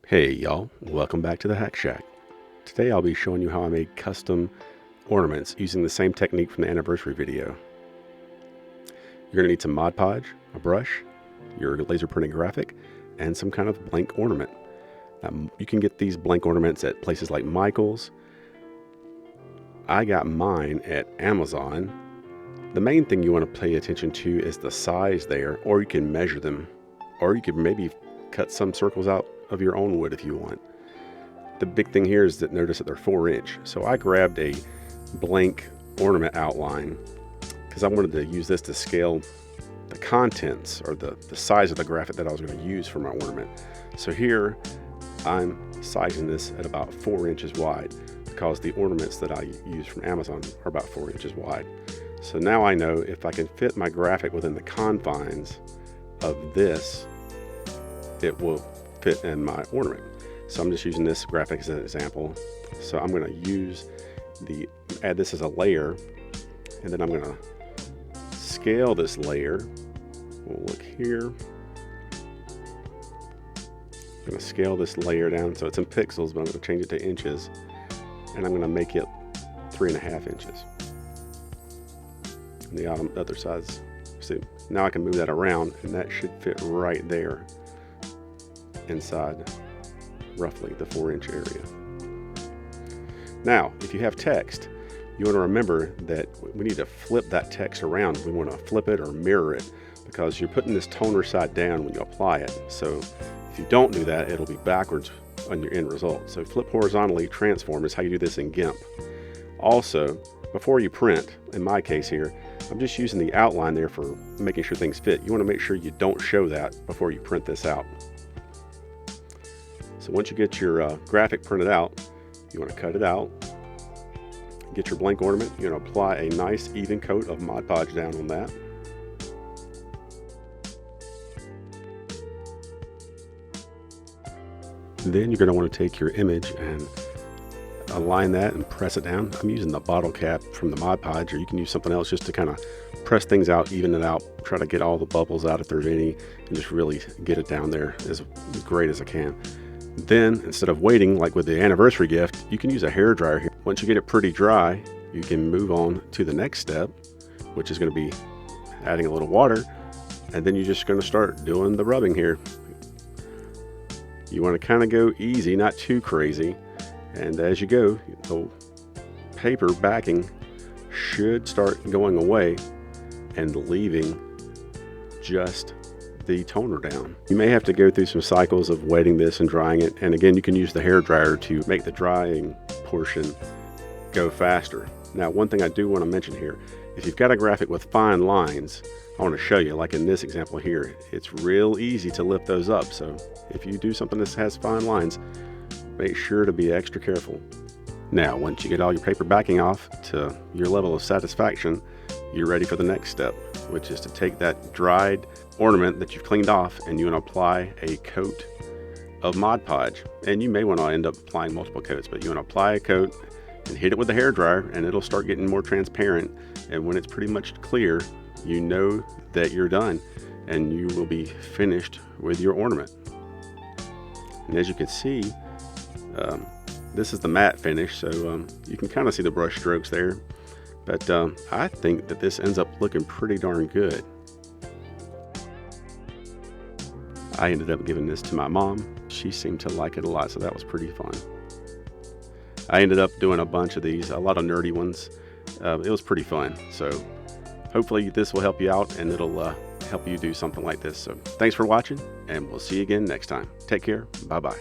Hey y'all, welcome back to the Hack Shack. Today I'll be showing you how I made custom ornaments using the same technique from the anniversary video. You're going to need some Mod Podge, a brush, your laser printing graphic, and some kind of blank ornament. You can get these blank ornaments at places like Michael's. I got mine at Amazon. The main thing you want to pay attention to is the size there, or you can measure them, or you could maybe cut some circles out of your own wood if you want. The big thing here is that notice that they're 4-inch. So I grabbed a blank ornament outline because I wanted to use this to scale the contents or the size of the graphic that I was going to use for my ornament. So here I'm sizing this at about 4 inches wide because the ornaments that I use from Amazon are about 4 inches wide. So now I know if I can fit my graphic within the confines of this, it will fit in my ornament. So I'm just using this graphic as an example. So I'm going to add this as a layer, and then I'm going to scale this layer. We'll look here. I'm going to scale this layer down so it's in pixels, but I'm going to change it to inches, and I'm going to make it 3.5 inches. And the other side's, see, now I can move that around, and that should fit right there inside roughly the 4-inch area. Now, if you have text, you want to remember that we need to flip that text around. We want to flip it or mirror it because you're putting this toner side down when you apply it. So if you don't do that, it'll be backwards on your end result. So flip horizontally, transform is how you do this in Gimp. Also, before you print, in my case here, I'm just using the outline there for making sure things fit. You want to make sure you don't show that before you print this out. So once you get your graphic printed out, you want to cut it out, get your blank ornament. You're going to apply a nice even coat of Mod Podge down on that. Then you're going to want to take your image and align that and press it down. I'm using the bottle cap from the Mod Podge, or you can use something else just to kind of press things out, even it out, try to get all the bubbles out if there's any, and just really get it down there as great as I can. Then, instead of waiting like with the anniversary gift, you can use a hair dryer here. Once you get it pretty dry, you can move on to the next step, which is going to be adding a little water, and then you're just going to start doing the rubbing here. You want to kind of go easy, not too crazy, and as you go, the paper backing should start going away and leaving just the toner down. You may have to go through some cycles of wetting this and drying it, and again you can use the hair dryer to make the drying portion go faster. Now, one thing I do want to mention here, if you've got a graphic with fine lines, I want to show you, like in this example here, it's real easy to lift those up. So if you do something that has fine lines, make sure to be extra careful. Now, once you get all your paper backing off to your level of satisfaction, you're ready for the next step, which is to take that dried ornament that you've cleaned off and you want to apply a coat of Mod Podge. And you may want to end up applying multiple coats, but you want to apply a coat and hit it with the hair dryer, and it'll start getting more transparent. And when it's pretty much clear, you know that you're done and you will be finished with your ornament. And as you can see, this is the matte finish, so you can kind of see the brush strokes there. But I think that this ends up looking pretty darn good. I ended up giving this to my mom. She seemed to like it a lot, so that was pretty fun. I ended up doing a bunch of these, a lot of nerdy ones. It was pretty fun. So hopefully this will help you out, and it'll help you do something like this. So thanks for watching, and we'll see you again next time. Take care. Bye-bye.